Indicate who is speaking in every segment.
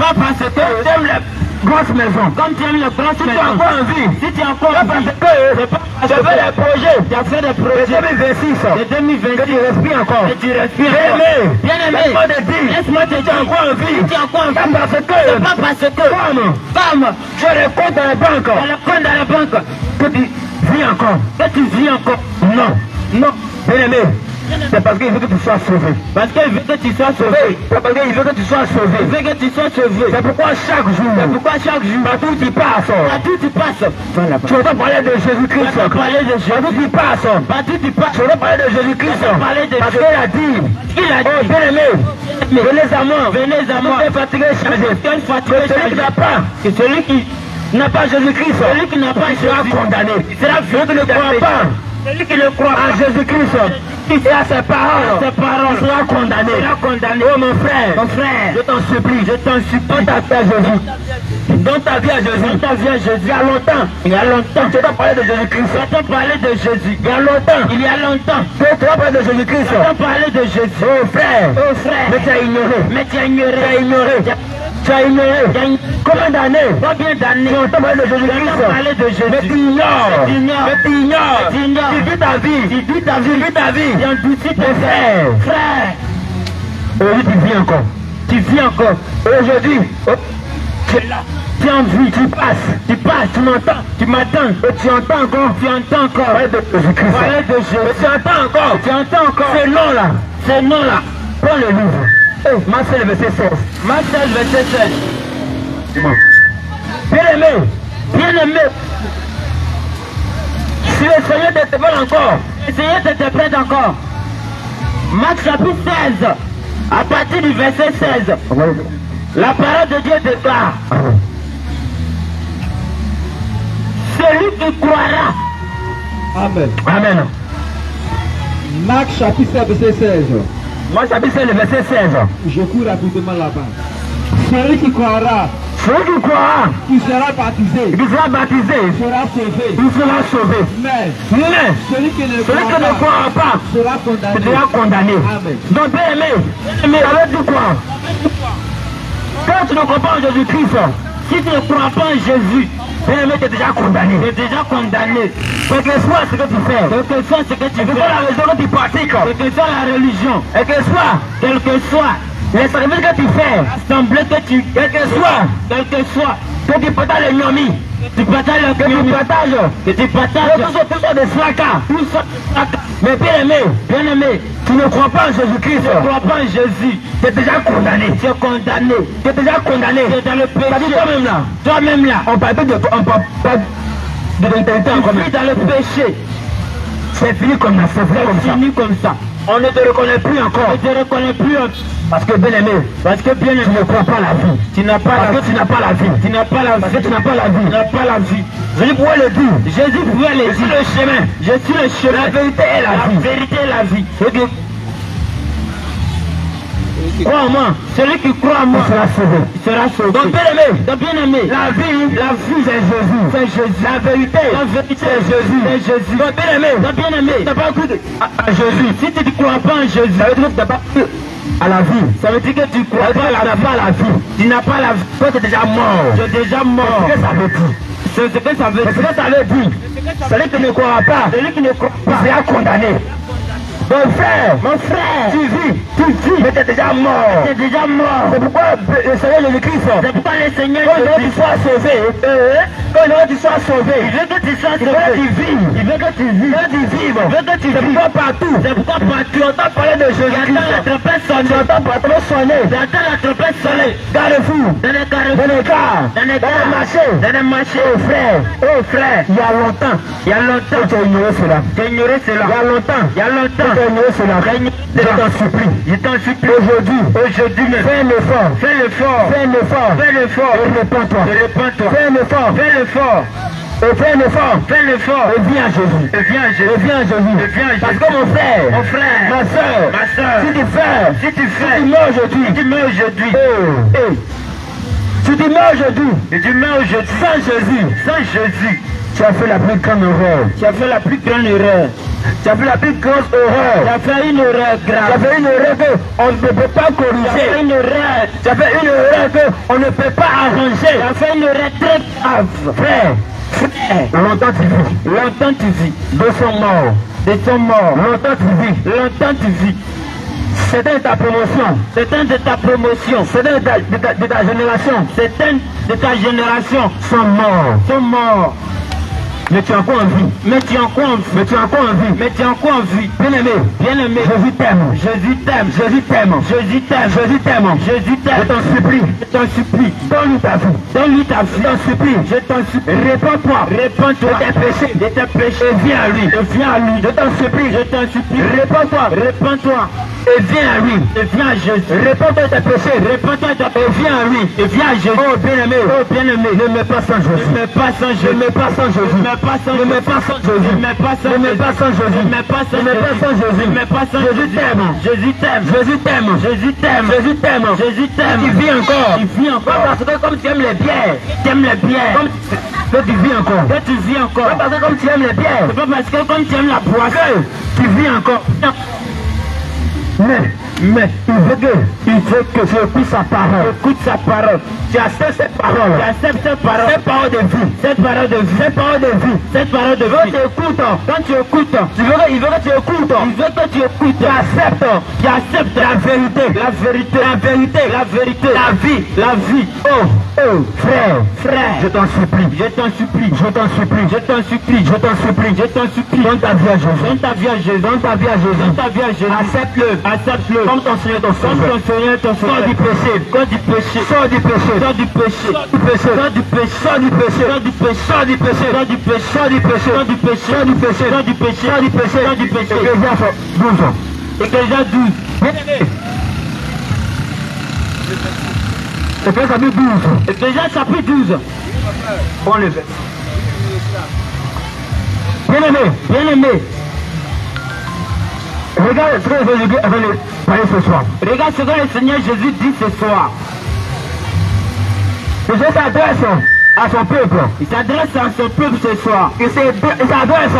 Speaker 1: pas parce que tu aimes les grosses maisons. Comme tu aimes les grosses maisons. Si tu as encore envie. Si tu as encore envie. Parce que tu fais des projets. Tu as fait des projets. De 2026. Que tu respires encore. Et tu respires. Bien aimé. Laisse-moi te dire. Tu as encore envie. Si tu as encore envie. C'est pas parce que. Femme. Tu as les comptes dans la banque. Tu as les comptes dans la banque. Que tu vis encore. Que tu vis encore. Non. Non. Bien aimé. C'est parce qu'il veut que tu sois sauvé. Parce qu'il veut que tu sois sauvé. C'est parce qu'il veut que tu sois sauvé. Il veut que tu sois sauvé. C'est pourquoi chaque jour. C'est pourquoi chaque jour. Partout tu passes. Partout tu passes. Tu entends parler de Jésus-Christ. Tu entends parler de Jésus. Partout tu passes. Partout tu passes. Tu entends parler de Jésus-Christ. Parce qu'il a dit. Il a dit. Oh, bien aimé. Venez à moi. Venez à moi. Tu es fatigué, chargé. Tu es fatigué, chargé. Celui qui n'a pas. C'est celui qui n'a pas Jésus-Christ. Celui qui n'a pas sera condamné. Sera celui qui ne croit pas. Celui qui ne croit pas en Jésus-Christ et à ses paroles, sera condamné. Oh mon frère, je t'en supplie, donne ta vie à Jésus. Donne ta vie à Jésus. Donne ta vie à Jésus. Il y a longtemps. Tu dois parler de Jésus-Christ. Tu dois parler de Jésus. Il y a longtemps. Tu dois parler de Jésus-Christ. Tu dois parler de Jésus. Oh frère. Mais tu as ignoré. Tu as ignoré. Combien d'années? Combien d'années? Tu entends parler de Jésus-Christ. Mais tu ignores. Tu vis ta vie. Tu vis ta vie. Mon frère. Aujourd'hui tu vis encore. Aujourd'hui. Tu es là. Tu es en vie. Tu passes. Tu m'entends. Tu m'attends. Et tu entends encore. Parler de Jésus-Christ. Tu entends encore. Ces noms-là. Prends le livre. Matthieu le verset 16. Bien aimé. Si le Seigneur te prête encore. Marc chapitre 16. À partir du verset 16. La parole de Dieu déclare. Celui qui croira. Amen.
Speaker 2: Marc chapitre 7, verset 16.
Speaker 1: Marc chapitre 16, verset 16.
Speaker 2: Je cours rapidement là-bas. Celui qui croira,
Speaker 1: qui
Speaker 2: sera baptisé,
Speaker 1: sera sauvé.
Speaker 2: Mais celui qui ne
Speaker 1: croira pas
Speaker 2: sera condamné. Amen.
Speaker 1: Donc bien aimé, ça veut dire quoi? Quand tu ne crois pas en Jésus-Christ, si tu ne crois pas en Jésus, bien aimé, tu es déjà condamné. Quel que soit ce que tu fais, quelle que soit la religion que tu pratiques, quelle que soit la religion, quel que soit les services que tu fais, l'assemblée que tu, quel que soit, que tu partages les nomis, que tu partages, tout ça des fracas, mais bien aimé, tu ne crois pas en Jésus-Christ, tu es déjà condamné, tu es déjà condamné, tu es dans le péché, toi-même là, on parle pas de l'interdiction, tu es dans le péché, c'est fini comme ça. On ne te reconnaît plus encore. Parce que bien aimé, tu ne crois pas la vie. Tu n'as pas la vie. Jésus pouvait le dire. Je suis le chemin. La vérité est la vie. Crois en moi. Celui qui croit en moi sera sauvé. Donc bien aimé, la vie c'est Jésus. La vérité c'est Jésus. Donc bien aimé, tu n'as pas cru à Jésus. Si tu ne crois pas en Jésus, ça veut dire que tu n'as pas cru à la vie. Ça veut dire que tu crois pas à la vie. Tu n'as pas la vie. Toi tu es déjà mort. C'est ce que ça veut dire. Celui qui ne croit pas, sera condamné. Mon frère, tu vis, mais tu es déjà mort. C'est pourquoi le Seigneur Jésus-Christ, quand tu sois sauvé, il veut que tu vives. C'est pourquoi partout, tu entends parler de Jésus-Christ. Tu entends la trompette sonner. Carrefour, dans les cars, dans les marchés. Oh frère, il y a longtemps, tu as ignoré cela. Il y a longtemps. Je t'en supplie. Aujourd'hui, fais l'effort. Et répands-toi. Fais l'effort. Et viens à Jésus. Parce que mon frère, ma soeur, si tu meurs aujourd'hui, sans Jésus, tu as fait la plus grande erreur. Tu as fait la plus grosse erreur. Tu as fait une erreur grave. Tu as fait une erreur qu'on ne peut pas corriger. Tu as fait une erreur. Tu as fait une erreur qu'on ne peut pas arranger. Tu as fait une erreur très grave. Frère. Longtemps tu vis. Longtemps tu vis. De son mort. De son mort. Longtemps tu vis. Longtemps tu vis. Certains de ta promotion. Certains de ta promotion. Certains de ta génération. Certains de ta génération sont morts. Sont morts. Mais tu es encore en vie. Mais tu es encore en vie. Mais tu es encore en vie. Mais tu es encore en vie. Bien-aimé. Bien-aimé. Jésus t'aime. Jésus t'aime. Jésus t'aime. Jésus t'aime. Jésus t'aime. Jésus t'aime. Je t'en supplie. Je t'en supplie. Donne-lui ta vie. Donne-lui ta vie. Je t'en supplie. Je t'en supplie. Réponds-toi. Réponds-toi. De tes péchés. De tes péchés. Et viens à lui. Et viens à lui. Je t'en supplie. Je t'en supplie. Réponds-toi. Réponds-toi. Et viens à lui. Et viens à Jésus. Réponds-toi de tes péchés. Réponds-toi de tes péchés. Et viens à lui. Et viens à Jésus. Oh bien-aimé. Oh bien-aimé. Ne me pas sans Jésus. Ne me pas sans Jésus. Ne me pas sans Jésus. Ne me pas sans Jésus. Ne me pas sans Jésus. Ne me pas sans Jésus. Ne me pas sans Jésus. Ne me pas sans Jésus. Jésus t'aime. Jésus t'aime. Jésus t'aime. Jésus t'aime. Jésus t'aime. Jésus t'aime. Tu vis encore. Tu vis encore. Parce que comme tu aimes les bières. Tu aimes les bières. Que tu vis encore. Que tu vis encore. Parce que comme tu aimes les bières. C'est pas parce que comme tu aimes la boisson. Tu vis encore. Mais il veut que je écoute sa parole. Écoute sa parole. Tu acceptes cette parole. Tu acceptes cette parole. Cette parole de vie. Cette parole de vie. Cette parole de vie. Cette parole de vie. Quand tu écoutes, quand tu écoutes, il veut que tu écoutes. Il veut que tu écoutes. Tu acceptes. Tu acceptes la vérité. La vérité. La vérité. La vérité. La vie. La vie. Oh, frère. Frère. Je t'en supplie. Je t'en supplie. Je t'en supplie. Je t'en supplie. Je t'en supplie. Je t'en supplie. Donne ta vie à Jésus. Donne ta vie à Jésus. Donne ta vie à Jésus. Donne ta vie à Jésus. Accepte-le. Accepte-le. Comme ton Seigneur, ton Seigneur. Comme ton Seigneur, ton Seigneur. Sors du péché. Sors du péché. Sors du péché. Sors du péché. Sors du péché. Sors du péché. Sors du péché. Sors du péché. Sors du péché. Sors du péché. Sors du péché. Sors du péché. Sors du péché. Sors du péché. Sors du péché. Ecclésias 12. Ecclésias 12. Ecclésias chapitre 12. Ecclésias chapitre 12. Prends le verset. Bien-aimé. Bien-aimé. Regarde ce que Jésus avait parlé ce soir. Regarde ce que le Seigneur Jésus dit ce soir. Jésus s'adresse à son peuple. Il s'adresse à son peuple ce soir. Il s'adresse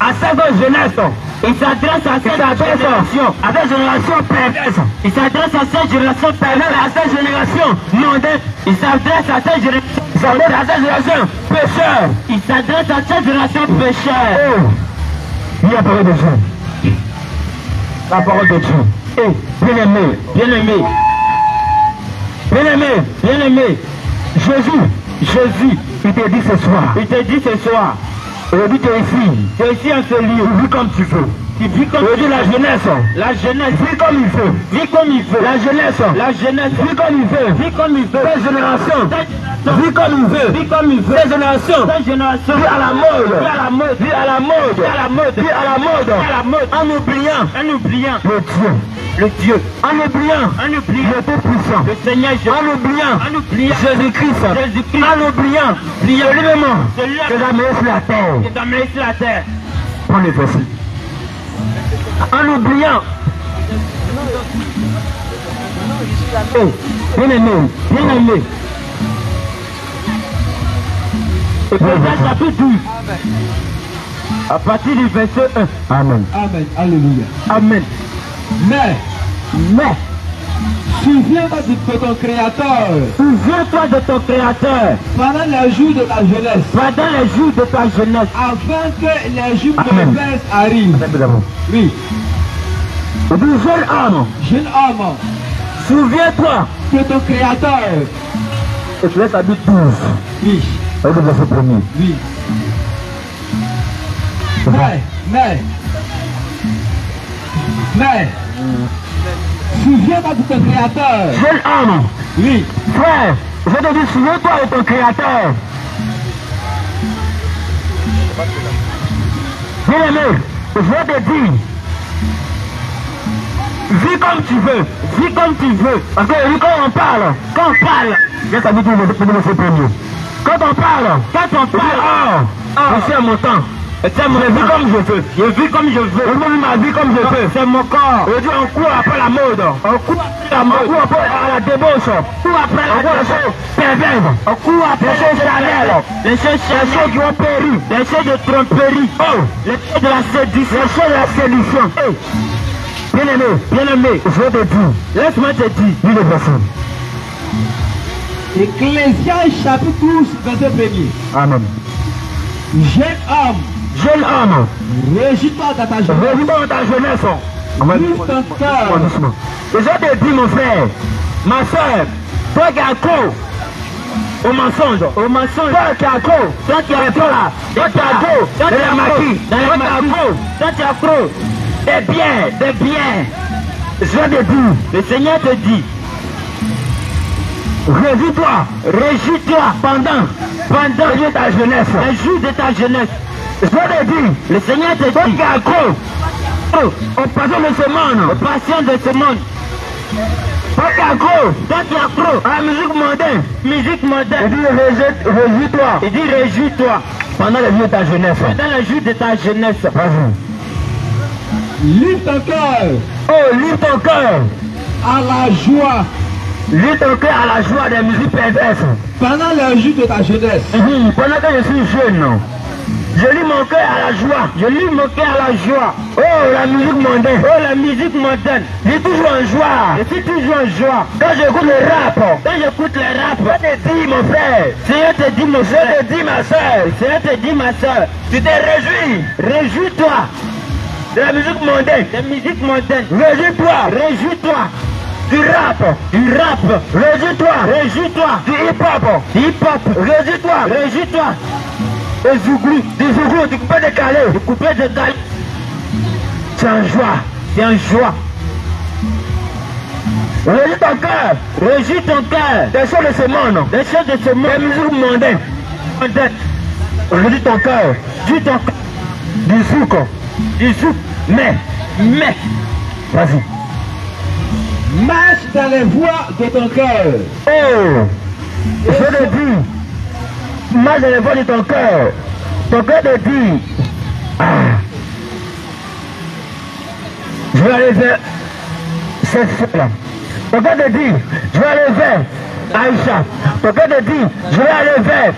Speaker 1: à cette jeunesse. Il s'adresse à cette génération. À cette génération perverse. Il s'adresse à cette génération perverse. À cette génération mondaine. Il s'adresse à cette génération. Il s'adresse à cette génération pécheur. Il s'adresse à cette génération pécheur. Oh, il y a parole de Dieu. La parole de Dieu. Bien-aimé, bien-aimé, bien-aimé, bien-aimé, Jésus, il te dit ce soir. Il te dit ce soir. Aujourd'hui tu es ici en ce lieu. Tu vis comme tu veux. Tu vis comme tu veux. La jeunesse, vis comme il veut. Vis comme il veut. La jeunesse, vis comme il veut. Vis comme il veut. Ta génération, vis comme il veut. Vis comme il veut. Ta génération, vis à la mode. Vis à la mode. Vis à la mode. Vis à la mode. Vis à la mode. Vis à la mode. En oubliant le Dieu. En oubliant le Tout-Puissant. Le Seigneur Jésus. En oubliant Jésus-Christ. En oubliant lui-même que tu as amené sur la terre. Prends le verset. En oubliant. Bien-aimé. Ecclésias chapitre 12. À partir du verset 1. Amen.
Speaker 2: Alléluia.
Speaker 1: Amen.
Speaker 2: Mais, souviens-toi de ton Créateur.
Speaker 1: Souviens-toi de ton Créateur.
Speaker 2: Pendant les jours de ta jeunesse.
Speaker 1: Pendant les jours de ta jeunesse.
Speaker 2: Afin que les jours de perverses arrivent. Oui. Jeune homme. Souviens-toi de ton Créateur.
Speaker 1: Ecclésias chapitre 12.
Speaker 2: Oui.
Speaker 1: Avec le verset 1er.
Speaker 2: Oui. Mais, souviens-toi de ton Créateur.
Speaker 1: Jeune homme.
Speaker 2: Oui.
Speaker 1: Frère, je te dis, souviens-toi de ton Créateur. Bien-aimé, je te dis, vis comme tu veux. Parce que quand on parle, je t'habite le verset premier. Quand on parle, je suis à mon temps. C'est mon vie comme je veux. Je vis comme je veux. Je vis ma vie comme je veux. C'est mon corps. Aujourd'hui, on court après la mode. On court après la mode. On court après la débauche. On court après la chose perverse. On court après les choses charnelles. Les choses qui ont péri. Les choses de tromperie. Oh, les choses de la séduction. Les choses de la séduction. Hey. Bien-aimé, je te dis. Laisse-moi te dire. Dis le verset.
Speaker 2: Ecclésiaste chapitre 12, verset 1er.
Speaker 1: Amen.
Speaker 2: Jeune homme, régis-toi dans ta jeunesse.
Speaker 1: Régis-toi dans ta jeunesse.
Speaker 2: Livre ton cœur.
Speaker 1: Et je te dis, mon frère, ma soeur, toi qui as accro au mensonge, toi qui as accro, toi qui as accro, de la maquille, toi qui as accro, des biens, je te dis, le Seigneur te dit, régis-toi pendant les jours de ta jeunesse. Les jours de ta jeunesse. Je te dis, le Seigneur te dit, toi qui as accro aux passions de ce monde, aux passions de ce monde. Toi qui as accro à la musique moderne. Il dit réjouis-toi pendant les jours de ta jeunesse. Pendant les jours de ta jeunesse. Vas-y.
Speaker 2: Livre ton cœur.
Speaker 1: Oh, livre ton cœur
Speaker 2: à la joie.
Speaker 1: Livre ton cœur à la joie des musiques perverses.
Speaker 2: Pendant les jours de ta jeunesse.
Speaker 1: Pendant que je suis jeune, je lis mon cœur à la joie. Je lis mon cœur à la joie. Oh, la musique mondaine. Oh, la musique moderne. Je suis toujours en joie. Je suis toujours en joie. Quand j'écoute le rap. Je te dis, mon frère. Seigneur te dit, mon frère. Je te dis, ma soeur. Seigneur te dit, ma soeur. Tu te réjouis. Réjouis-toi de la musique mondaine. Réjouis-toi. Du rap. Réjouis-toi. Du hip-hop. Réjouis-toi. Du zouglou, du coupé de calais. C'est en joie. Régis ton cœur. Des choses de ce monde. Des musiques mondaines. Régis ton cœur. Du zouk. Mais. Vas-y.
Speaker 2: Marche dans les voies de ton cœur.
Speaker 1: Oh, je te dis, marche dans les voies de ton cœur. Ton cœur te dit, je vais aller vers cette fille-là. Ton cœur te dit, je vais aller vers Aïcha. Ton cœur te dit, je vais aller vers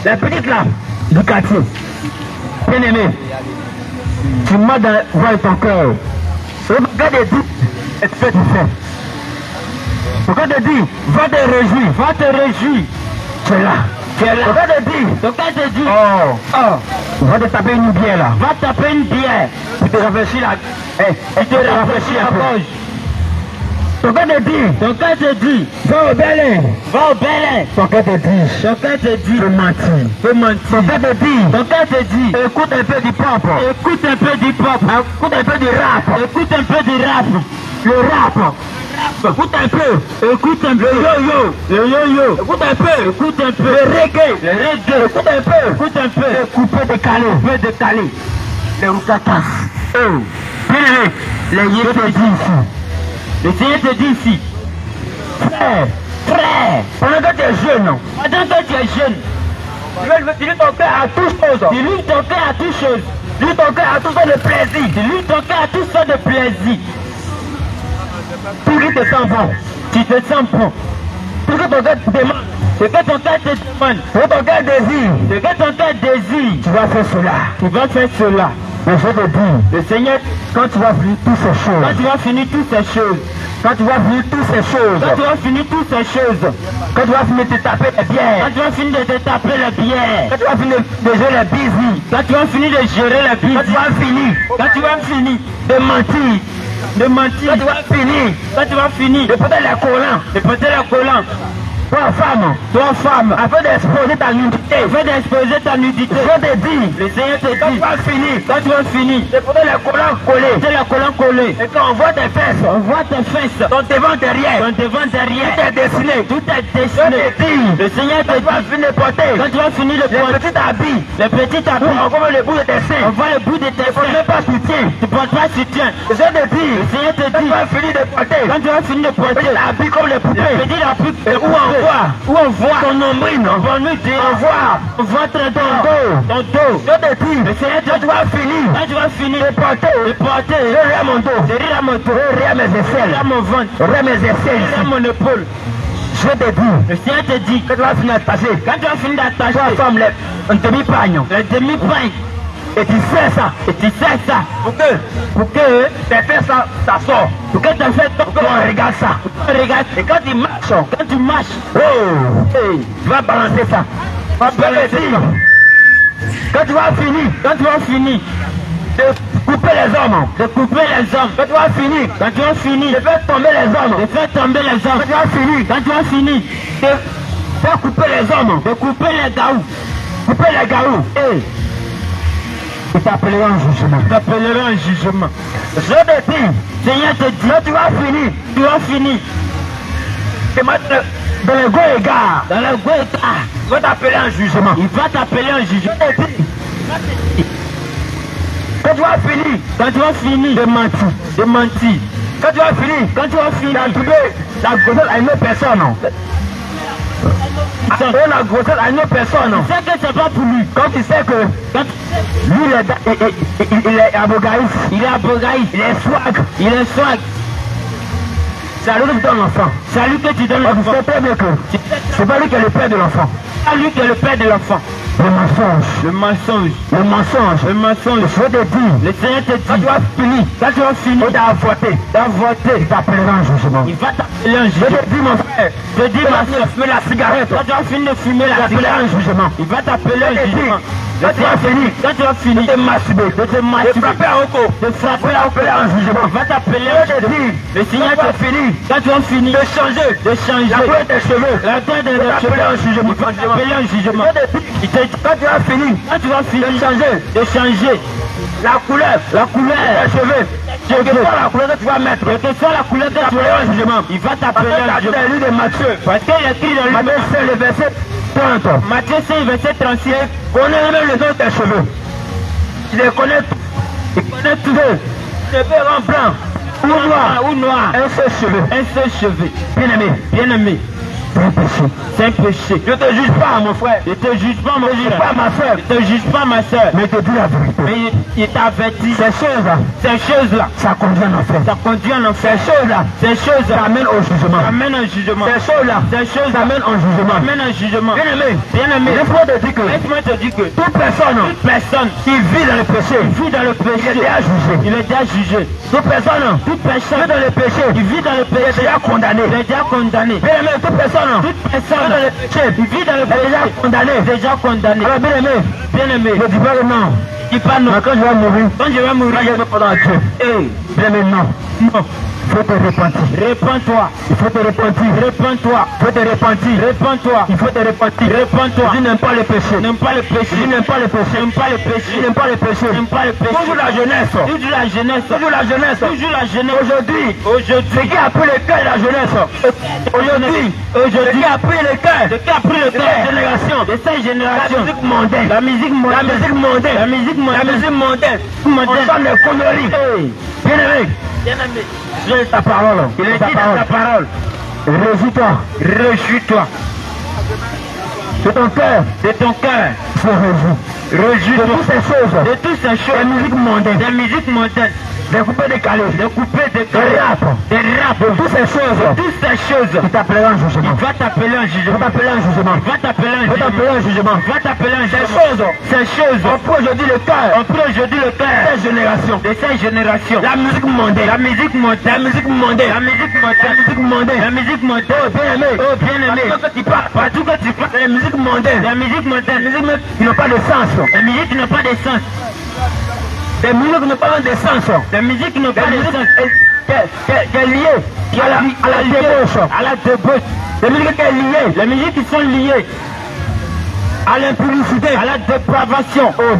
Speaker 1: la petite là du quartier. Bien-aimé, tu marches dans les voies de ton cœur. Le gars te dit, et tu fais. Le gars te dit, va te réjouir. Tu es là. Le gars te dit, va te taper une bière là. Tu te rafraîchis là. Tu te rafraîchis la poche. Ton gars te dit, va au Belin. Ton gars te dit, fais mentir. Ton gars te dit, écoute un peu du pop. Écoute un peu du rap. Le rap. Écoute un peu. Le yo-yo. Écoute un peu. Le reggae. Écoute un peu. Le coupé de calais. Les roukatas. Les yeux te disent ici. Le Seigneur te dit ici, frère, pendant que tu es jeune, tu livres ton cœur à toutes choses. Tu livres ton cœur à toutes choses. Tu livres ton cœur à toutes sortes de plaisir. Tout qui te sent bon. Tu te sens bon. Tout que ton cœur te demande. Ce que ton cœur te demande. Ce que ton cœur désire. Tu vas faire cela. Mais je te dis, le Seigneur, quand tu vas finir toutes ces choses, quand tu vas finir de te taper les bières, quand tu vas finir de gérer les busy, quand tu vas finir de mentir, quand tu vas finir de porter les collants, toi femme, afin d'exposer ta nudité, je te dis, le Seigneur te dit, quand tu vas finir, de porter les collants collés, et quand on voit tes fesses, ton devant derrière, tout est dessiné, je te dis, le Seigneur te dit, quand tu vas finir de porter, les petits habits, on voit le bout de tes seins, tu portes pas soutien, je te dis, le Seigneur te dit, quand tu vas finir de porter, les habits comme les poupées, et où Où on voit ton nombril, non? On voit ton dos. Je te dis, le Seigneur, quand tu vas finir de porter, je rire mon dos, je rire mes aisselles, je rire mon ventre, je rire mes aisselles, je rire mon épaule. Je te dis, le Seigneur te dit, quand tu vas finir d'attacher, tu vas former un demi-pagne. Et tu sais ça. Pour que tu fais ça, ça sort. Pour que tu fais ton corps, regarde ça. Et quand tu marches, tu vas balancer ça. Quand tu vas finir de couper les hommes. Quand tu vas finir de faire tomber les hommes. Quand tu vas finir de faire couper les hommes. De couper les garous. Ils t'appelleront en jugement. Je te dis, Seigneur te dit, quand tu vas finir. Dans le Goégar, il va t'appeler en jugement. Je te dis, quand tu vas finir de mentir. Quand tu vas finir d'attribuer la grossesse à une autre personne. La grossesse à une autre personne. Tu sais que c'est pas pour lui. Quand tu sais que lui il est abogaïste. Il est swag. C'est à lui que tu donnes l'enfant. Tu sais très bien que c'est pas lui qui est le père de l'enfant. Le mensonge. Je te dis, le Seigneur te dit, quand tu vas finir d'avorter, il t'appellera en jugement. Je te dis, mon frère, fumer la cigarette. Quand tu vas finir de fumer la cigarette, en jugement. Il va t'appeler en jugement. Quand tu vas finir de te masturber, de frapper à Oko, en jugement. Il va t'appeler en jugement. Le Seigneur te finit. Quand tu vas finir de changer la couleur de tes cheveux, il va t'appeler en jugement. Quand tu vas finir de changer la couleur des cheveux, quelle que soit la couleur que tu vas mettre, il va t'appeler en jugement. C'est lui de Matthieu. Parce qu'il écrit dans Matthieu, c'est le verset 30. Matthieu, c'est le verset 36. Connais même les noms de tes cheveux. Il les connaît tous. Il connaît tous eux. Cheveux en blanc ou noir. Un seul cheveu. Bien-aimé. C'est un péché. Je te juge pas, mon frère. Je te juge pas, ma soeur. Mais je te dis la vérité. Mais il t'a averti. Ces choses-là. Ça conduit en enfer. Ces choses-là. T'amènent au jugement. Ces choses-là. T'amènent au jugement. Bien-aimé. Laisse-moi te dire que toute personne qui vit dans le péché. Il est déjà jugé. Toute personne qui vit dans le péché. Il est déjà condamné. Bien-aimé, toute personne qui vit dans le péché est déjà condamné. Alors bien-aimé, je dis pas le nom. Dis pas non. Quand je vais mourir, je vais pendant Dieu. Bien-aimé, non. Il faut te repentir. Répands-toi. Il faut te repentir. Répands-toi. Il faut te repentir. Répands-toi. Il faut te repentir. Répands-toi. Je n'aime pas le péché. Toujours la jeunesse. Aujourd'hui, ce qui a pris le cœur de la jeunesse. Aujourd'hui, ce qui a pris le cœur de cette génération. La musique mondaine. On chante les conneries. Bien-aimé. Il est ta parole. Réjouis-toi. De ton cœur. Se réjouis. De toutes ces choses. Des musiques mondaines. Des coupés décalés. Des rap. De toutes ces choses. Il t'appellera en jugement. Il va t'appeler en jugement. Ces choses. On prend aujourd'hui le cœur. De cette génération. La musique mondaine. Oh bien-aimé. Partout que tu parles. La musique mondaine. Qui n'ont pas de sens. Des musiques qui n'ont pas de sens. Qui est liée à la débauche. Des musiques qui est liée. Les musiques qui sont liées à l'impudicité, à la dépravation. Oh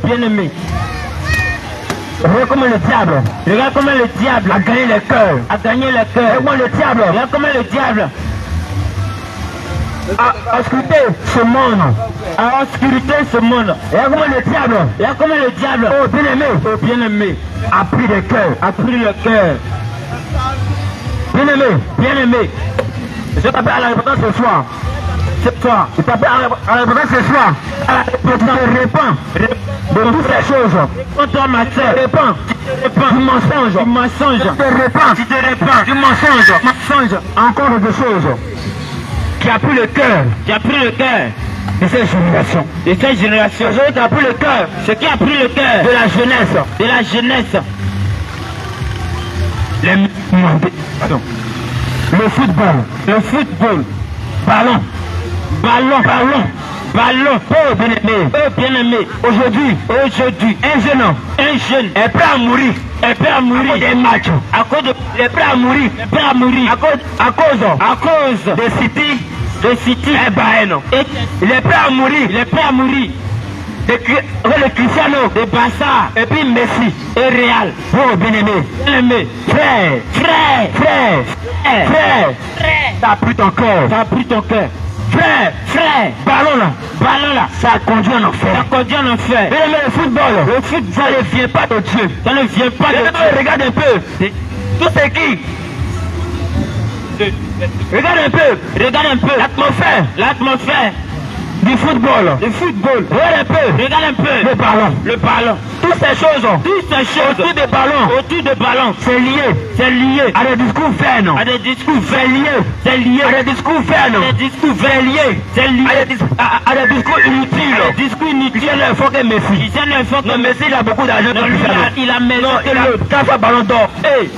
Speaker 1: bien-aimé. Regarde comment le diable a gagné les cœurs. Regarde comment le diable a occulté ce monde. Regarde comment le diable, oh bien-aimé, a pris le cœur. Bien-aimé. Je t'appelle à la repentance ce soir. C'est toi. Je t'appelle à la repentance ce soir. Tu te répands de toutes ces choses. Contre ma sœur. Répands du mensonge. Du mensonge. Tu te répands du mensonge. Encore des choses qui a pris le cœur. De cette génération. Ce qui a pris le cœur. De la jeunesse. Le football. Ballon. Oh bien-aimé. Aujourd'hui, un jeune est prêt à mourir. À cause des matchs. Il est prêt à mourir. À cause de City et Bayern. Il est prêt à mourir. Le Cristiano, de Barça, et puis Messi, et Real. Oh bien-aimé. Frère. T'as pris ton cœur. Frère. Ballon là. Ça a conduit en enfer. Bien-aimé, le football, ça ne vient pas de Dieu. Regarde un peu. Tout c'est qui? Regarde un peu. L'atmosphère. Du football. Regarde un peu. Le ballon. Toutes ces choses. Autour des ballons. C'est lié. À des discours vains. À des discours inutiles. Il faut que Messi. Non, Messi il a beaucoup d'argent. Il a 4 ballons d'or.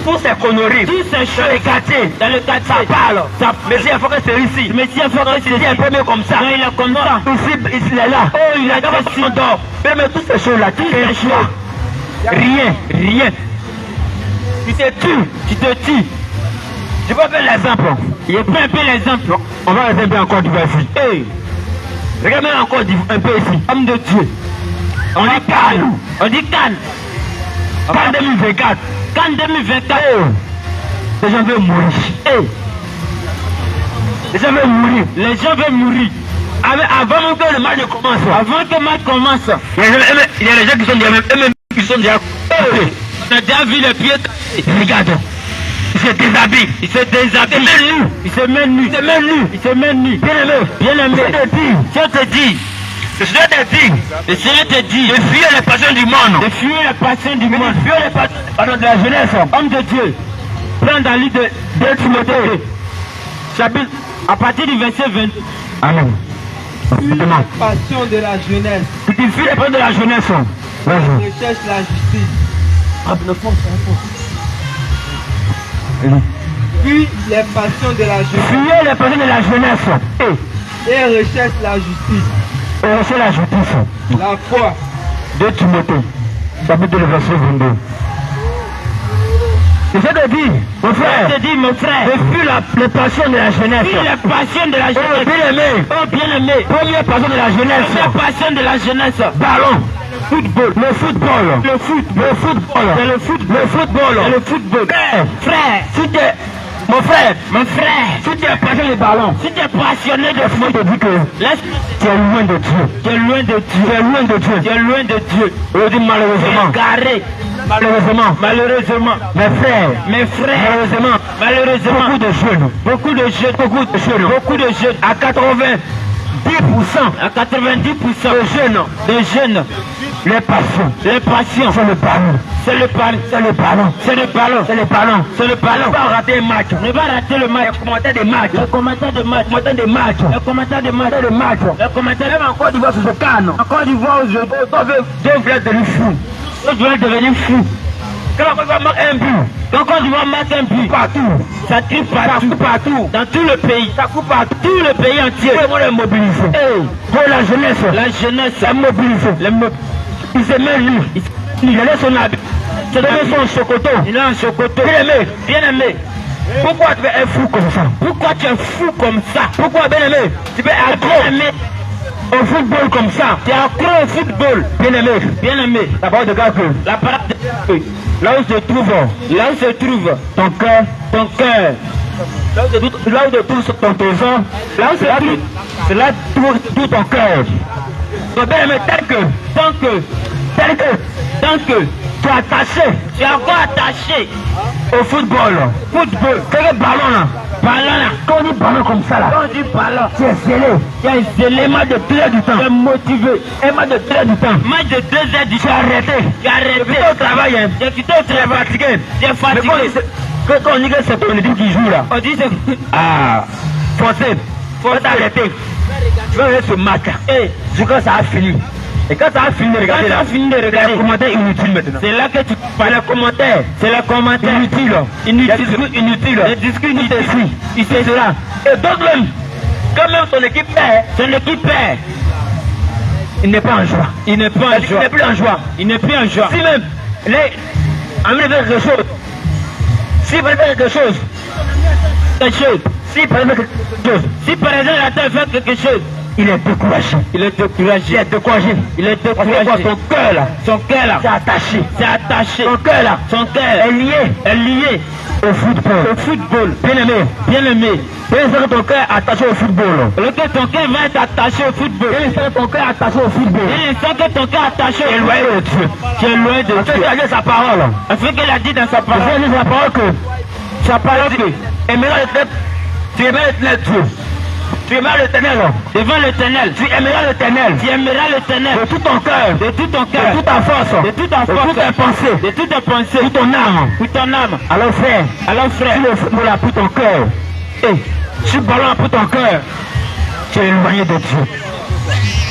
Speaker 1: Toutes ces conneries. Dans le quartier. Ça parle. Messi il faut que c'est ici. Il est un peu mieux comme ça. Il est comme ça. Ici, il est là. Il a 4 ballons d'or. Mais toutes ces choses-là, rien. Tu te tues. Je peux faire l'exemple. On va regarder encore du ici. Regarde encore un peu ici. Homme de Dieu. On dit Cannes. Cannes 2024. Les gens veulent mourir. Avant que le match commence. Il y a les gens qui sont déjà on a déjà vu les pieds. Regarde. Il se déshabille. Il se met nu. Bien-aimé. Je te dis. Le Seigneur te dit de fuir les passions du monde. De fuir les passions de la jeunesse. Homme de Dieu. Prends dans l'île de Timothée. Chapitre à partir du verset 20. Amen.
Speaker 2: Fuis la passion de la jeunesse.
Speaker 1: Tu fuis les passions de la jeunesse.
Speaker 2: Recherche la justice. Fuis les passions de la jeunesse.
Speaker 1: Fuyez les passions de la jeunesse.
Speaker 2: Et recherche la justice. La foi.
Speaker 1: De Timothée. Chapitre 2, verset 22. Je te dis, mon frère, de fuir les passions de la jeunesse. Bien-aimé. Première passion de la jeunesse. Ballon. Le football. Frère. Mon frère, si tu es passionné de ballon, si tu es passionné de foot, je te dis que tu es loin de Dieu. Aujourd'hui, malheureusement, mes frères, malheureusement, beaucoup de jeunes, à 90% de jeunes, les passions, c'est le ballon. Ne pas rater le match. Les commentaires de match. Même en Côte d'Ivoire, c'est ce canne. En Côte d'Ivoire, Dieu voulait devenir fou. Quand on va marquer un but, partout, ça crie partout, dans tout le pays, ça coupe partout, tout le pays entier. Pour les mobiliser. Pour la jeunesse, c'est mobilisé. Il se met lui, il laisse son habit, il donne son chocoto. Il a un chocoto. Bien-aimé. Pourquoi tu es fou comme ça? Pourquoi bien-aimé? Tu es accro au football comme ça. Tu es accro au football. Bien-aimé. La parole de Dieu. Là où se trouve ton cœur. Là où se trouve ton trésor. C'est là tout ton cœur. Donc bien-aimé, tant que tu es encore attaché au football. Quel ballon là? Ballon là.
Speaker 3: Quand on dit ballon comme ça là,
Speaker 1: Quand on dit ballon,
Speaker 3: tu es zélé.
Speaker 1: tu es zélé.
Speaker 3: Un match de 2 heures du temps.
Speaker 1: Tu es motivé.
Speaker 3: Un match de 2 heures du temps.
Speaker 1: Match de 2 heures du
Speaker 3: Tu
Speaker 1: temps.
Speaker 3: as arrêté.
Speaker 1: Tu as arrêté.
Speaker 3: Tu es au travail, hein.
Speaker 1: Tu es quitté au travail.
Speaker 3: Fatigué.
Speaker 1: Tu es
Speaker 3: Mais
Speaker 1: fatigué.
Speaker 3: quand on dit que c'est ton équipe qui joue là,
Speaker 1: On dit c'est...
Speaker 3: ah, forcé. Faut t'arrêter. Tu vas regarder ce match là.
Speaker 1: Hey,
Speaker 3: C'est quand ça a fini. Et quand ça a fini de regarder
Speaker 1: Quand
Speaker 3: là,
Speaker 1: ça a fini de regarder,
Speaker 3: c'est les commentaires inutiles maintenant.
Speaker 1: c'est là que tu
Speaker 3: C'est
Speaker 1: parles.
Speaker 3: les commentaires.
Speaker 1: C'est le commentaire.
Speaker 3: Inutile.
Speaker 1: Inutile.
Speaker 3: Les discours inutiles.
Speaker 1: Les discours
Speaker 3: Il
Speaker 1: inutiles.
Speaker 3: ceci, il fait cela. Et donc même, quand même ton équipe perd,
Speaker 1: Son équipe perd.
Speaker 3: il n'est pas en joie.
Speaker 1: Il n'est pas en
Speaker 3: Il
Speaker 1: joie.
Speaker 3: n'est plus en joie.
Speaker 1: Il n'est plus en joie.
Speaker 3: Si même, les, en train de faire quelque chose, s'il fallait faire quelque chose,
Speaker 1: Quelque chose.
Speaker 3: s'il fallait faire quelque chose,
Speaker 1: Si par exemple la terre fait quelque chose,
Speaker 3: il est découragé.
Speaker 1: il est découragé.
Speaker 3: Il est découragé.
Speaker 1: Il est
Speaker 3: Parce que
Speaker 1: découragé.
Speaker 3: son cœur là,
Speaker 1: Son cœur là,
Speaker 3: c'est attaché.
Speaker 1: c'est attaché.
Speaker 3: Son cœur là,
Speaker 1: Son cœur
Speaker 3: est lié
Speaker 1: est lié
Speaker 3: au football.
Speaker 1: au football.
Speaker 3: Bien aimé,
Speaker 1: Bien aimé.
Speaker 3: bien sûr que ton cœur est attaché au football.
Speaker 1: Lorsque ton cœur va être attaché au football,
Speaker 3: Bien sûr que ton cœur est attaché au football.
Speaker 1: et l'instant que ton cœur est attaché
Speaker 3: Tu es
Speaker 1: au
Speaker 3: loin
Speaker 1: football,
Speaker 3: de Dieu.
Speaker 1: tu es loin de
Speaker 3: Parce que
Speaker 1: Dieu.
Speaker 3: il a dit sa parole.
Speaker 1: Afin qu'elle a dit dans sa
Speaker 3: Il
Speaker 1: parole,
Speaker 3: a dit sa parole que sa parole dit, aimeras l'éternel, tu aimeras l'éternel Dieu. Tu aimeras l'éternel.
Speaker 1: devant l'éternel,
Speaker 3: Tu aimeras l'éternel.
Speaker 1: tu aimeras l'éternel
Speaker 3: De tout ton cœur.
Speaker 1: de tout ton
Speaker 3: De
Speaker 1: cœur,
Speaker 3: toute ta force.
Speaker 1: de toute ta
Speaker 3: De
Speaker 1: force,
Speaker 3: toutes tes pensées.
Speaker 1: de toutes tes pensées,
Speaker 3: De ton âme.
Speaker 1: pour ton âme.
Speaker 3: Alors frère,
Speaker 1: Alors frère,
Speaker 3: si le football a pris ton cœur, et si le ballon a pris ton cœur, tu es éloigné de Dieu.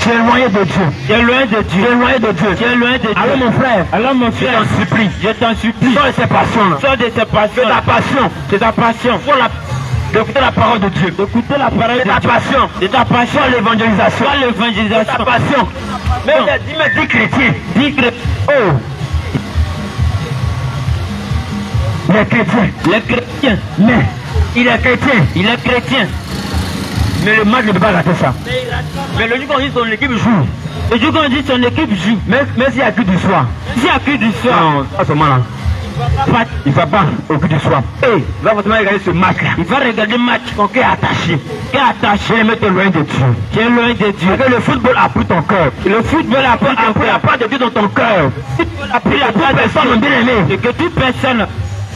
Speaker 3: Tu es éloigné de Dieu.
Speaker 1: tu es loin de
Speaker 3: Tu es
Speaker 1: Dieu.
Speaker 3: éloigné de Dieu.
Speaker 1: Tu es loin de Dieu.
Speaker 3: Alors mon frère,
Speaker 1: Alors mon
Speaker 3: je
Speaker 1: frère,
Speaker 3: t'en supplie.
Speaker 1: je t'en supplie,
Speaker 3: Sors de ces passions là.
Speaker 1: sors de ces passions,
Speaker 3: C'est ta passion.
Speaker 1: c'est ta passion,
Speaker 3: Faut d'écouter la parole de Dieu.
Speaker 1: d'écouter la parole de
Speaker 3: C'est ta
Speaker 1: Dieu,
Speaker 3: passion.
Speaker 1: de ta passion,
Speaker 3: Soit l'évangélisation.
Speaker 1: soit
Speaker 3: Ta
Speaker 1: l'évangélisation.
Speaker 3: passion. Même dis chrétiens.
Speaker 1: Dis que
Speaker 3: Oh. Les chrétiens.
Speaker 1: les chrétiens,
Speaker 3: Mais il est chrétien.
Speaker 1: il est chrétien.
Speaker 3: Mais le match ne peut pas rater ça. Mais le jour qu'on dit son équipe joue.
Speaker 1: Le jour qu'on dit son équipe joue,
Speaker 3: Mais s'il y a que du soir.
Speaker 1: s'il n'y a que du soir,
Speaker 3: Non, pas seulement là. Il ne va pas au coup du soir. Il va forcément regarder ce match là.
Speaker 1: il va regarder le match,
Speaker 3: Ton cœur est attaché.
Speaker 1: qui est attaché,
Speaker 3: Je vais mettre loin de Dieu.
Speaker 1: qui est loin de Dieu.
Speaker 3: Parce que le football a pris ton cœur.
Speaker 1: Le football a pris ton
Speaker 3: Il n'y a
Speaker 1: cœur,
Speaker 3: pas de Dieu dans ton cœur.
Speaker 1: a pris la
Speaker 3: Toute
Speaker 1: place de
Speaker 3: personne bien aimée
Speaker 1: Dieu. Et que toute personne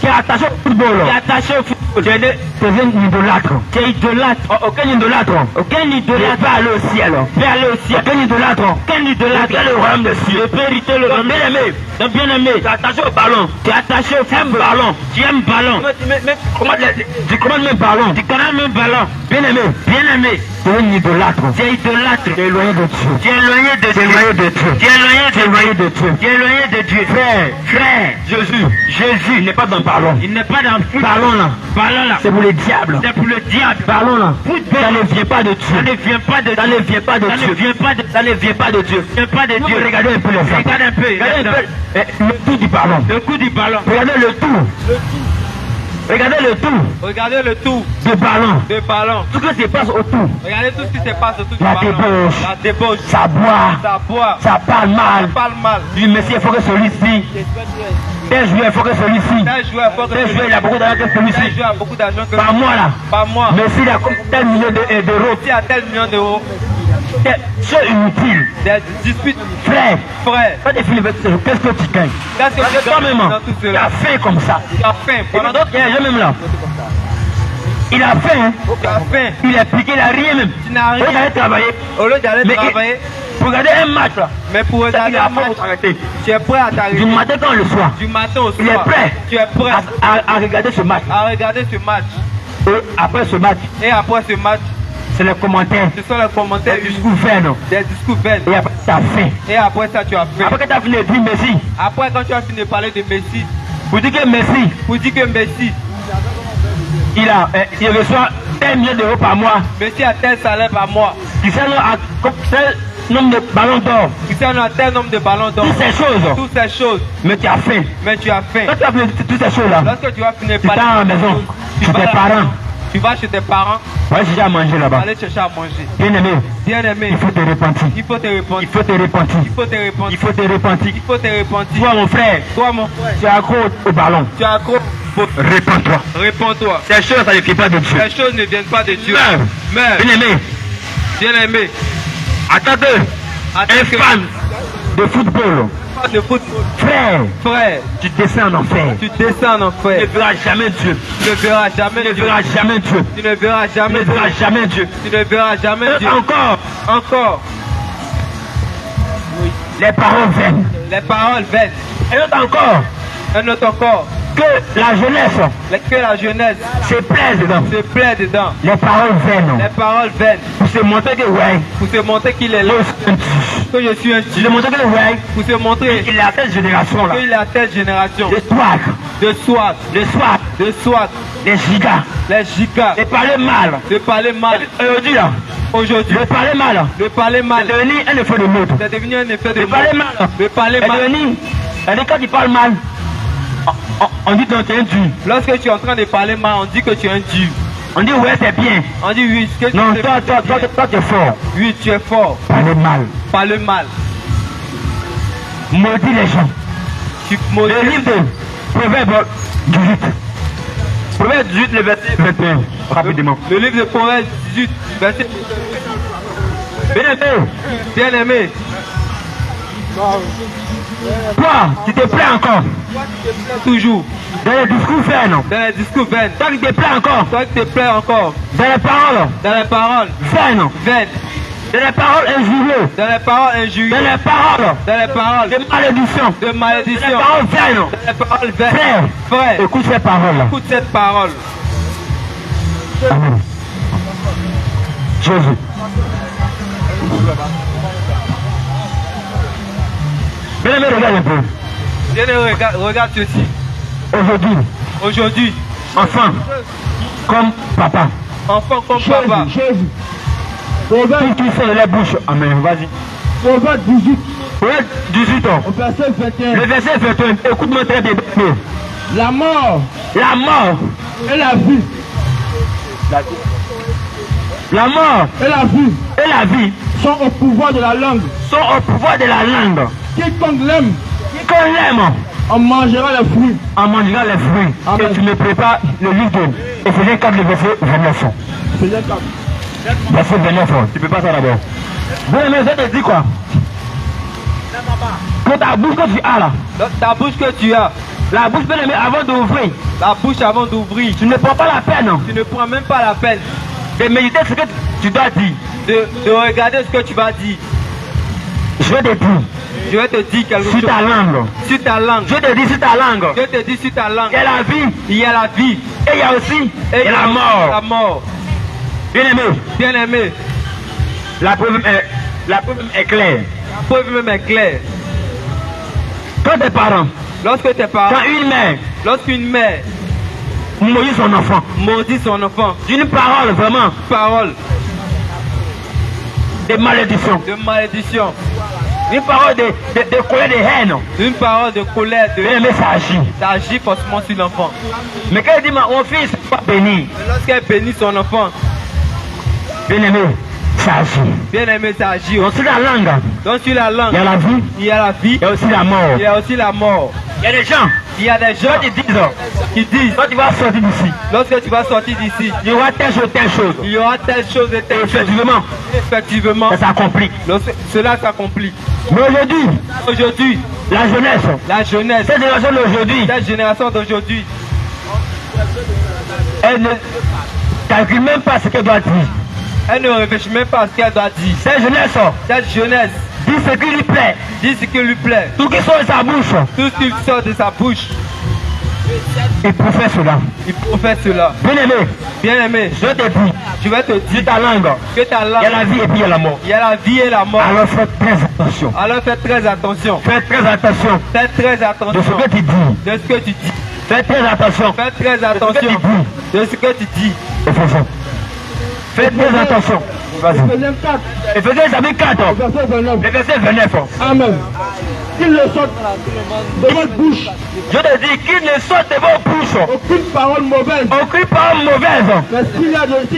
Speaker 3: qui est attachée au football.
Speaker 1: qui est attachée au football,
Speaker 3: Tu es un idolâtre.
Speaker 1: qui est idolâtre,
Speaker 3: Aucun idolâtre.
Speaker 1: aucun
Speaker 3: Il
Speaker 1: idolâtre
Speaker 3: va aller au ciel.
Speaker 1: peut aller au ciel.
Speaker 3: Aucun idolâtre.
Speaker 1: Aucun idolâtre
Speaker 3: Il le royaume des cieux.
Speaker 1: ne peut hériter le royaume.
Speaker 3: Bien aimé.
Speaker 1: Donc bien aimé,
Speaker 3: Tu es attaché au ballon.
Speaker 1: tu es attaché au football.
Speaker 3: ballon.
Speaker 1: Tu aimes ballon.
Speaker 3: Tu commandes même ballon.
Speaker 1: Tu connais même ballon.
Speaker 3: Bien aimé.
Speaker 1: Bien aimé,
Speaker 3: Tu es un idolâtre.
Speaker 1: tu es idolâtre.
Speaker 3: Tu es éloigné de Dieu.
Speaker 1: Tu es éloigné de
Speaker 3: Tu es
Speaker 1: Dieu.
Speaker 3: éloigné de Dieu.
Speaker 1: Tu es éloigné
Speaker 3: Tu es
Speaker 1: de
Speaker 3: éloigné
Speaker 1: Dieu.
Speaker 3: de Dieu.
Speaker 1: Tu es éloigné de Dieu. Frère,
Speaker 3: Jésus n'est pas dans le ballon.
Speaker 1: il n'est pas dans le football.
Speaker 3: Ballon là,
Speaker 1: Ballon là,
Speaker 3: c'est pour les diables.
Speaker 1: c'est pour le diable.
Speaker 3: Ballon là,
Speaker 1: Football.
Speaker 3: ça ne vient pas de
Speaker 1: Ça
Speaker 3: Dieu.
Speaker 1: ne vient pas de
Speaker 3: Ça
Speaker 1: Dieu.
Speaker 3: ne vient pas de
Speaker 1: Ça ne
Speaker 3: Dieu.
Speaker 1: vient pas de
Speaker 3: Ça ne vient pas de Dieu.
Speaker 1: vient pas de Dieu.
Speaker 3: Regardez un peu les gens.
Speaker 1: Regarde un peu.
Speaker 3: Regardez un peu le tout du ballon.
Speaker 1: Le coup du ballon.
Speaker 3: Regardez le tout. Regardez le tout
Speaker 2: Regardez le tour
Speaker 3: du ballon.
Speaker 2: de ballon.
Speaker 3: Tout ce qui se passe autour.
Speaker 2: Regardez tout ce qui se passe autour du
Speaker 3: La
Speaker 2: ballon.
Speaker 3: débauche.
Speaker 2: La débauche.
Speaker 3: Ça boit.
Speaker 2: Ça boit.
Speaker 3: Ça parle mal.
Speaker 2: Ça parle mal.
Speaker 3: Du Messie, il faut que celui-ci. Tel joueur, il faut que celui-ci.
Speaker 2: Tel joueur, faut que
Speaker 3: Tel joueur, il a beaucoup d'argent que
Speaker 2: tel
Speaker 3: celui-ci.
Speaker 2: joueur a beaucoup d'argent que
Speaker 3: Par mois là.
Speaker 2: par mois.
Speaker 3: Messi, il a comme tel million d'euros.
Speaker 2: Si à tel million d'euros,
Speaker 3: C'est inutile.
Speaker 2: des disputes,
Speaker 3: Frère,
Speaker 2: frère.
Speaker 3: pas des films, qu'est-ce que tu gagnes?
Speaker 2: Qu'est-ce que tu
Speaker 3: Toi-même,
Speaker 2: dans tout
Speaker 3: il
Speaker 2: cela?
Speaker 3: a fait comme ça.
Speaker 2: Tu as faim.
Speaker 3: Et
Speaker 2: Pendant
Speaker 3: d'autres, il y a même là. Il a fait, hein.
Speaker 2: tu as faim.
Speaker 3: Il a piqué, il a rien même.
Speaker 2: Tu n'as
Speaker 3: Il
Speaker 2: rien.
Speaker 3: allait travailler.
Speaker 2: Au lieu d'aller
Speaker 3: Mais
Speaker 2: travailler,
Speaker 3: pour regarder un match là,
Speaker 2: mais pour
Speaker 3: il
Speaker 2: regarder
Speaker 3: a
Speaker 2: un
Speaker 3: fait
Speaker 2: match,
Speaker 3: pour s'arrêter.
Speaker 2: tu es prêt à
Speaker 3: Du
Speaker 2: t'arrêter.
Speaker 3: matin quand le soir,
Speaker 2: Du matin au soir.
Speaker 3: il est prêt
Speaker 2: Tu es prêt
Speaker 3: à regarder ce match.
Speaker 2: à regarder ce match.
Speaker 3: Et après ce match,
Speaker 2: Et après ce match,
Speaker 3: c'est les commentaires,
Speaker 2: ce sont les commentaires
Speaker 3: les discours vains.
Speaker 2: des discours vains.
Speaker 3: Et après, tu as faim.
Speaker 2: Et après ça, tu as faim.
Speaker 3: Après que tu as fini de dire merci,
Speaker 2: Après, quand tu as fini de parler de Messi,
Speaker 3: pour dire que merci,
Speaker 2: pour dire que Messi,
Speaker 3: il reçoit 1 million d'euros par mois.
Speaker 2: Messi a tel salaire par mois.
Speaker 3: Cristiano a tel nombre de ballons d'or.
Speaker 2: Cristiano a tel nombre de ballons d'or.
Speaker 3: Toutes ces choses.
Speaker 2: Toutes ces choses.
Speaker 3: Mais tu as faim.
Speaker 2: Mais tu as faim.
Speaker 3: Quand tu as fait toutes ces choses-là,
Speaker 2: Lorsque tu vas finir
Speaker 3: tu
Speaker 2: par
Speaker 3: t'en à la maison,
Speaker 2: tu
Speaker 3: chez
Speaker 2: vas
Speaker 3: tes
Speaker 2: à la
Speaker 3: parents.
Speaker 2: maison, tu vas chez tes parents,
Speaker 3: Ouais, j'ai déjà mangé là-bas.
Speaker 2: aller chercher à manger.
Speaker 3: Bien aimé,
Speaker 2: Bien aimé,
Speaker 3: il faut te repentir.
Speaker 2: il faut te répondre.
Speaker 3: Il faut te repentir.
Speaker 2: Il faut te répondre.
Speaker 3: Il faut te repentir.
Speaker 2: Il faut te répondre.
Speaker 3: Toi, mon frère,
Speaker 2: Toi, mon frère,
Speaker 3: tu es accro au ballon.
Speaker 2: tu as accro.
Speaker 3: Réponds-toi.
Speaker 2: Réponds-toi.
Speaker 3: Ces choses, ça ne vient pas de Dieu.
Speaker 2: Les choses ne viennent pas de Dieu.
Speaker 3: Meurs.
Speaker 2: Mais,
Speaker 3: Bien aimé,
Speaker 2: bien aimé,
Speaker 3: attends que
Speaker 2: attends
Speaker 3: un
Speaker 2: que
Speaker 3: fan de football.
Speaker 1: De football.
Speaker 3: Frère,
Speaker 1: Frère,
Speaker 3: tu descends en enfer.
Speaker 1: tu descends en
Speaker 3: Tu
Speaker 1: enfer.
Speaker 3: ne verras jamais Dieu.
Speaker 1: Tu ne verras jamais
Speaker 3: Tu ne
Speaker 1: Dieu.
Speaker 3: verras jamais Dieu.
Speaker 1: Tu ne verras
Speaker 3: Tu
Speaker 1: jamais
Speaker 3: ne
Speaker 1: Dieu.
Speaker 3: verras jamais Dieu.
Speaker 1: Tu ne verras jamais Dieu.
Speaker 3: Encore,
Speaker 1: Encore,
Speaker 3: les paroles vaines.
Speaker 1: les paroles vaines.
Speaker 3: Et l'autre encore,
Speaker 1: Un autre encore,
Speaker 3: que la jeunesse
Speaker 1: que la jeunesse
Speaker 3: se plaise dedans.
Speaker 1: se plaît dedans.
Speaker 3: Les paroles vaines.
Speaker 1: Les paroles vaines
Speaker 3: Pour se montrer que ouais,
Speaker 1: pour se montrer qu'il est là, que je suis un
Speaker 3: je
Speaker 1: Dieu.
Speaker 3: te montrer que ouais,
Speaker 1: Pour se montrer
Speaker 3: il est à cette génération là.
Speaker 1: qu'il est à telle génération.
Speaker 3: Les swag,
Speaker 1: De swat,
Speaker 3: les swag,
Speaker 1: de swat,
Speaker 3: les gigas,
Speaker 1: les gigas,
Speaker 3: les parler mal.
Speaker 1: de parler mal.
Speaker 3: Aujourd'hui là,
Speaker 1: Aujourd'hui,
Speaker 3: le parler mal,
Speaker 1: de parler mal,
Speaker 3: c'est devenu un effet de mode.
Speaker 1: c'est devenu un effet de
Speaker 3: Le parler
Speaker 1: mode.
Speaker 3: mal,
Speaker 1: De parler
Speaker 3: c'est
Speaker 1: mal.
Speaker 3: devenu, c'est-à-dire quand tu parles mal, on dit que tu es un dieu.
Speaker 1: Lorsque tu es en train de parler mal, on dit que tu es un Dieu.
Speaker 3: On dit ouais c'est bien.
Speaker 1: On dit oui, ce que tu
Speaker 3: Non,
Speaker 1: fais,
Speaker 3: toi tu es fort.
Speaker 1: oui, tu es fort.
Speaker 3: Parler mal.
Speaker 1: Parle mal.
Speaker 3: Maudit les gens.
Speaker 1: Tu
Speaker 3: Le
Speaker 1: maudis.
Speaker 3: livre de Proverbe 18. Proverbe 18, le verset 21. Rapidement.
Speaker 1: Le livre de Proverbe 18, verset
Speaker 3: Bien aimé,
Speaker 1: bien aimé.
Speaker 3: toi, tu te plains encore.
Speaker 1: Toujours
Speaker 3: Dans les discours vains.
Speaker 1: dans les discours vaines.
Speaker 3: Toi qui te plains encore.
Speaker 1: Toi qui te plais encore
Speaker 3: Dans les paroles
Speaker 1: dans les paroles
Speaker 3: vaines.
Speaker 1: vaines,
Speaker 3: Dans les paroles injurieuses.
Speaker 1: dans les paroles
Speaker 3: Dans
Speaker 1: injurieuses,
Speaker 3: les paroles
Speaker 1: dans les paroles
Speaker 3: de malédiction.
Speaker 1: de
Speaker 3: Dans les
Speaker 1: malédiction,
Speaker 3: paroles vaines.
Speaker 1: dans les paroles vaines.
Speaker 3: Frère,
Speaker 1: Frère,
Speaker 3: écoute ces paroles-là.
Speaker 1: écoute cette parole.
Speaker 3: Amen. Jésus. Bien aimé, regarde un peu.
Speaker 1: Viens et regarde ceci.
Speaker 3: Aujourd'hui,
Speaker 1: Aujourd'hui,
Speaker 3: enfant, comme papa,
Speaker 1: enfant comme papa,
Speaker 2: Jésus.
Speaker 3: tout
Speaker 2: Proverbe,
Speaker 3: qui fait de la bouche. Amen, vas-y.
Speaker 2: Proverbe 18,
Speaker 3: Proverbe 18 ans.
Speaker 2: au verset 21.
Speaker 3: Le verset 21, écoute-moi très bien.
Speaker 2: La mort
Speaker 3: La mort,
Speaker 2: et la vie,
Speaker 3: la mort
Speaker 2: et la vie
Speaker 3: et la vie
Speaker 2: sont au pouvoir de la langue.
Speaker 3: sont au pouvoir de la langue.
Speaker 2: Quiconque l'aime,
Speaker 3: Quand on l'aime,
Speaker 2: on mangera les fruits.
Speaker 3: on mangera les fruits.
Speaker 2: Amen.
Speaker 3: Et tu me prépares le livre de Éphésiens 4, le verset 29.
Speaker 2: Seigneur, comme.
Speaker 3: Verset 29, tu peux pas ça d'abord. Bon, mais je te dis quoi? Que ta bouche que tu as là,
Speaker 1: dans ta bouche que tu as,
Speaker 3: la bouche bien aimée avant d'ouvrir,
Speaker 1: la bouche avant d'ouvrir,
Speaker 3: tu ne prends pas la peine
Speaker 1: tu ne prends même pas la peine
Speaker 3: de méditer ce que tu dois dire.
Speaker 1: de regarder ce que tu vas dire.
Speaker 3: Je vais te dire
Speaker 1: Je vais te dire quelque
Speaker 3: sur
Speaker 1: chose
Speaker 3: ta langue.
Speaker 1: sur ta langue.
Speaker 3: Je te dis sur ta langue.
Speaker 1: Je te dis sur ta langue.
Speaker 3: Il y a la vie
Speaker 1: Il y a la vie
Speaker 3: et il y a aussi
Speaker 1: et
Speaker 3: la mort.
Speaker 1: La mort.
Speaker 3: Bien aimé,
Speaker 1: Bien aimé,
Speaker 3: la preuve est claire.
Speaker 1: la preuve même est claire.
Speaker 3: Quand tes parents,
Speaker 1: Lorsque tes parents,
Speaker 3: quand une mère
Speaker 1: lorsqu'une mère
Speaker 3: maudit son enfant,
Speaker 1: maudit son enfant,
Speaker 3: d'une parole vraiment
Speaker 1: parole
Speaker 3: de malédiction,
Speaker 1: de malédiction,
Speaker 3: une parole de colère, de haine,
Speaker 1: une parole de colère,
Speaker 3: bien aimé, ça agit.
Speaker 1: ça agit forcément sur l'enfant.
Speaker 3: Mais quand il dit mon fils n'est pas béni,
Speaker 1: Mais lorsqu'elle bénit son enfant,
Speaker 3: bien aimé, ça agit.
Speaker 1: bien aimé, ça agit.
Speaker 3: Donc sur la langue,
Speaker 1: Donc sur la langue,
Speaker 3: il y a la vie,
Speaker 1: il y a la vie,
Speaker 3: il y a aussi la mort.
Speaker 1: il y a aussi la mort.
Speaker 3: Il y a des gens
Speaker 1: Il y a des gens
Speaker 3: qui disent,
Speaker 1: qui disent,
Speaker 3: quand tu vas sortir d'ici,
Speaker 1: lorsque tu vas sortir d'ici,
Speaker 3: il y aura telle chose.
Speaker 1: il y aura telle chose et
Speaker 3: Et
Speaker 1: telle chose.
Speaker 3: effectivement,
Speaker 1: Effectivement,
Speaker 3: ça s'accomplit.
Speaker 1: cela s'accomplit.
Speaker 3: Mais aujourd'hui,
Speaker 1: Aujourd'hui,
Speaker 3: la jeunesse,
Speaker 1: la jeunesse,
Speaker 3: cette génération d'aujourd'hui,
Speaker 1: cette génération d'aujourd'hui,
Speaker 3: elle ne calcule même pas ce qu'elle doit dire.
Speaker 1: elle ne réfléchit même pas à ce qu'elle doit dire.
Speaker 3: Cette jeunesse
Speaker 1: Cette jeunesse
Speaker 3: dit ce qui lui plaît.
Speaker 1: dit ce qui lui plaît.
Speaker 3: Tout qui sort de sa bouche,
Speaker 1: Tout ce qui sort de sa bouche,
Speaker 3: il professe cela.
Speaker 1: il professe cela.
Speaker 3: Bien aimé,
Speaker 1: Bien aimé,
Speaker 3: je te dis,
Speaker 1: je vais te
Speaker 3: sur
Speaker 1: dire
Speaker 3: ta langue,
Speaker 1: que ta
Speaker 3: il y a la
Speaker 1: langue,
Speaker 3: vie et puis il y a la mort.
Speaker 1: il y a la vie et la mort.
Speaker 3: Alors fais très attention.
Speaker 1: Alors fais très attention.
Speaker 3: Fais très attention
Speaker 1: Fais très
Speaker 3: de ce
Speaker 1: attention
Speaker 3: que tu dis.
Speaker 1: de ce que tu dis.
Speaker 3: Fais très attention.
Speaker 1: Fais très attention de ce que tu dis.
Speaker 3: Éphésiens. Fais très attention. Vas-y.
Speaker 2: Éphésiens 4,
Speaker 3: Éphésiens chapitre 4,
Speaker 2: au verset 29.
Speaker 3: le verset 29.
Speaker 2: Amen. Qu'il ne sorte de votre bouche
Speaker 3: Je te dis qu'il ne sorte de vos bouches
Speaker 2: aucune parole mauvaise.
Speaker 3: aucune parole mauvaise.
Speaker 2: Mais s'il y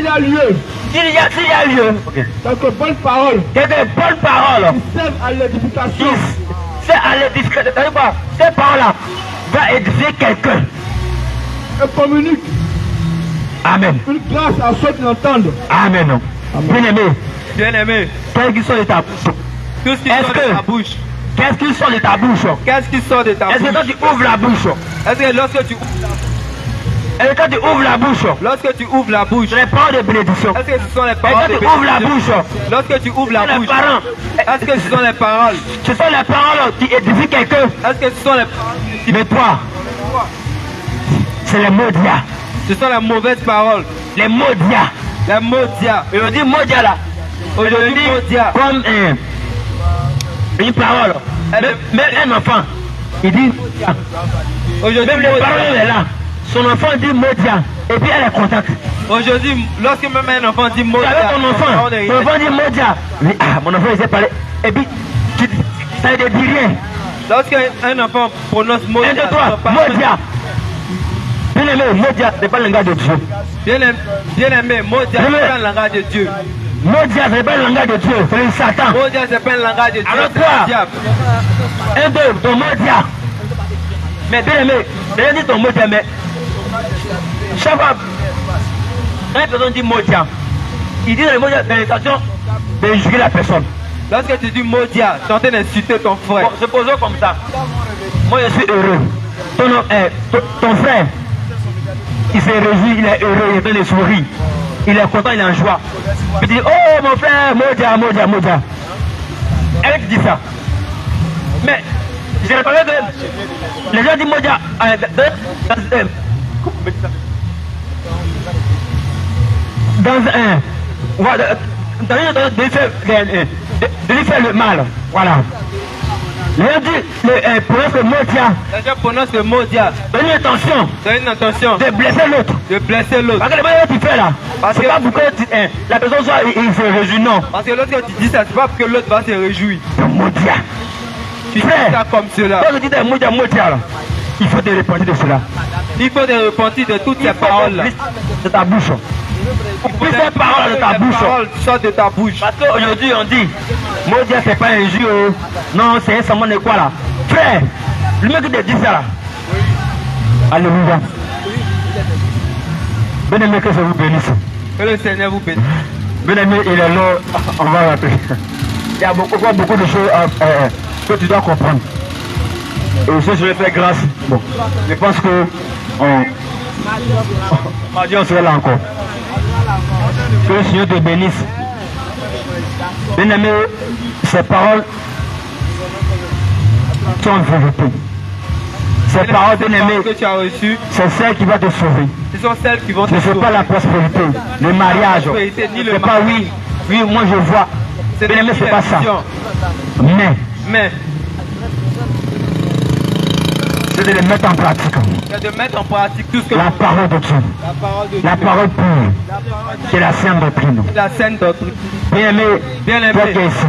Speaker 2: a lieu,
Speaker 3: S'il y a lieu,
Speaker 2: quelques bonnes paroles
Speaker 3: quelques bonnes paroles
Speaker 2: qui servent à
Speaker 3: qui
Speaker 2: l'édification
Speaker 3: c'est à l'édification. C'est-à-dire quoi? Ces paroles-là vont édifier quelqu'un.
Speaker 2: et communiquent
Speaker 3: Amen.
Speaker 2: une grâce à ceux qui l'entendent.
Speaker 3: Amen. Bien aimé,
Speaker 1: Bien aimé,
Speaker 3: quel qu'il soit de ta bouche,
Speaker 1: tout ce qui
Speaker 3: Est-ce
Speaker 1: sort
Speaker 3: que-
Speaker 1: de ta bouche,
Speaker 3: Qu'est-ce qui sort de ta bouche?
Speaker 1: Qu'est-ce qui sort de ta
Speaker 3: Est-ce
Speaker 1: bouche?
Speaker 3: que quand tu ouvres la bouche?
Speaker 1: Est-ce que lorsque tu
Speaker 3: Est-ce que quand tu ouvres la bouche?
Speaker 1: lorsque tu ouvres la bouche,
Speaker 3: C'est les paroles de bénédiction.
Speaker 1: est-ce que ce sont les
Speaker 3: Et
Speaker 1: paroles
Speaker 3: quand
Speaker 1: de
Speaker 3: tu ouvres la
Speaker 1: bénédiction?
Speaker 3: bouche,
Speaker 1: Lorsque tu ouvres la
Speaker 3: les
Speaker 1: bouche,
Speaker 3: parents,
Speaker 1: est-ce que ce sont les paroles?
Speaker 3: ce sont les paroles qui édifient quelqu'un.
Speaker 1: Est-ce que ce sont les paroles?
Speaker 3: Mais toi, c'est les mots d'Ia.
Speaker 1: Ce sont les mauvaises paroles.
Speaker 3: Les mots d'Ia.
Speaker 1: Les mots d'Ia.
Speaker 3: Et on dit mot d'Ia là.
Speaker 1: Aujourd'hui, mot d'Ia.
Speaker 3: Comme une parole. Même un enfant, il dit Modia.
Speaker 1: Aujourd'hui,
Speaker 3: Même les parents est là. Son enfant dit Modia. Et puis elle est contente.
Speaker 1: Aujourd'hui, lorsque même un enfant dit mot
Speaker 3: Tu
Speaker 1: d'Ia,
Speaker 3: avais ton enfant. Ton enfant dit Modia. Mon enfant il sait parler. Et puis ça ne dit rien.
Speaker 1: lorsqu'un enfant prononce mot
Speaker 3: Un
Speaker 1: d'Ia,
Speaker 3: de toi, Modia. Bien aimé, Modia, c'est pas le langage de Dieu.
Speaker 1: bien aimé, mot d'Ia, c'est pas le langage de Dieu.
Speaker 3: Modia, c'est pas le langage de Dieu, c'est le Satan.
Speaker 1: Mot d'Ia, c'est pas le langage de Dieu,
Speaker 3: Alors
Speaker 1: c'est
Speaker 3: toi,
Speaker 1: le diable.
Speaker 3: Un, deux, ton Modia. Mais bien aimé, bien dit ton Modia, mais chaque fois, quand une personne dit Modia, il dit dans le Modia, dans l'intention d'injurer la personne.
Speaker 1: Lorsque tu dis mot d'Ia, tu es en train d'insulter ton frère.
Speaker 3: Bon, supposons comme ça. Moi, je suis heureux. Ton frère, il s'est réjoui, il est heureux, il est en train de sourire. Il est content, il est en joie. Il dit, oh mon frère, Modia, Modia, Modia. Elle te dit ça. Mais, je remarqué que les gens disent Modia. De lui faire le mal. Voilà. Les gens disent, prononcent le Modia.
Speaker 1: Les gens prononcent le mot d'Ia.
Speaker 3: Donne une intention
Speaker 1: C'est une intention
Speaker 3: de blesser l'autre.
Speaker 1: de blesser l'autre.
Speaker 3: Parce que le mal que tu fais là,
Speaker 1: Parce
Speaker 3: c'est
Speaker 1: que-
Speaker 3: pas pour que la personne soit, il se réjouit, non.
Speaker 1: Parce que lorsque tu dis ça, c'est pas pour que l'autre va se réjouir.
Speaker 3: Le Modia.
Speaker 1: Tu dis
Speaker 3: Frère.
Speaker 1: ça comme cela.
Speaker 3: Quand tu dis Modia, Modia là, il faut te repentir de cela.
Speaker 1: Il faut te repentir de toutes ces paroles-là.
Speaker 3: De ta bouche. Plus ces paroles de ta
Speaker 1: Les
Speaker 3: bouche.
Speaker 1: paroles sortent de ta bouche.
Speaker 3: Parce qu'aujourd'hui on dit, Modia c'est pas un jeu, oh. Non, c'est un serment de quoi là. Frère, le mec qui te dit ça là. Alléluia. Bien aimé, que je vous bénisse.
Speaker 1: Que le Seigneur vous bénisse.
Speaker 3: Bien aimé, il est là, on va rappeler. Il y a beaucoup de choses que tu dois comprendre. Et aussi, je vais faire grâce. Bon, je pense que mardi, on sera là encore. Que le Seigneur te bénisse. Bien aimé, ces paroles sont vérité. Ces paroles, bien aimé,
Speaker 1: que tu as reçues,
Speaker 3: c'est celle qui va te sauver.
Speaker 1: ce sont celles qui vont te
Speaker 3: Ce n'est pas
Speaker 1: sauver.
Speaker 3: la prospérité, le mariage.
Speaker 1: prospérité, ni le
Speaker 3: C'est pas oui, oui, moi je vois.
Speaker 1: C'est
Speaker 3: Bien aimé, c'est pas ça. Mais,
Speaker 1: Mais
Speaker 3: c'est de les mettre en pratique.
Speaker 1: c'est de mettre en pratique tout ce que
Speaker 3: La parole de Dieu,
Speaker 1: la parole de
Speaker 3: la
Speaker 1: Dieu,
Speaker 3: parole pure, c'est la sainte doctrine.
Speaker 1: la sainte doctrine.
Speaker 3: Bien aimé,
Speaker 1: Bien aimé.
Speaker 3: toi qui es ici,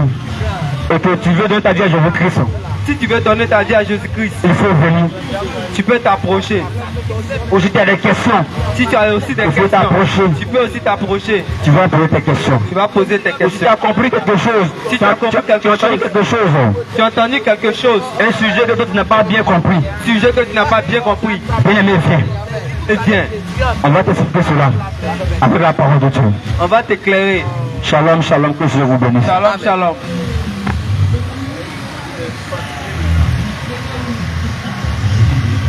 Speaker 3: et que tu veux donner ta vie à Jésus-Christ,
Speaker 1: Si tu veux donner ta vie à Jésus-Christ,
Speaker 3: il faut venir.
Speaker 1: tu peux t'approcher.
Speaker 3: Aujourd'hui, tu as des questions,
Speaker 1: Si tu as aussi des
Speaker 3: Il faut
Speaker 1: questions,
Speaker 3: t'approcher.
Speaker 1: tu peux aussi t'approcher.
Speaker 3: tu vas poser tes questions.
Speaker 1: Tu vas poser tes
Speaker 3: Si tu
Speaker 1: questions.
Speaker 3: as compris quelque chose,
Speaker 1: Si tu as compris quelque
Speaker 3: tu as entendu
Speaker 1: chose.
Speaker 3: quelque chose,
Speaker 1: Tu as entendu quelque chose,
Speaker 3: un sujet que toi, tu n'as pas bien compris,
Speaker 1: sujet que tu n'as pas bien compris,
Speaker 3: bien aimé, viens.
Speaker 1: eh bien,
Speaker 3: On va t'expliquer cela avec la parole de Dieu.
Speaker 1: on va t'éclairer.
Speaker 3: Shalom, shalom, que Dieu vous bénisse.
Speaker 1: Shalom, shalom.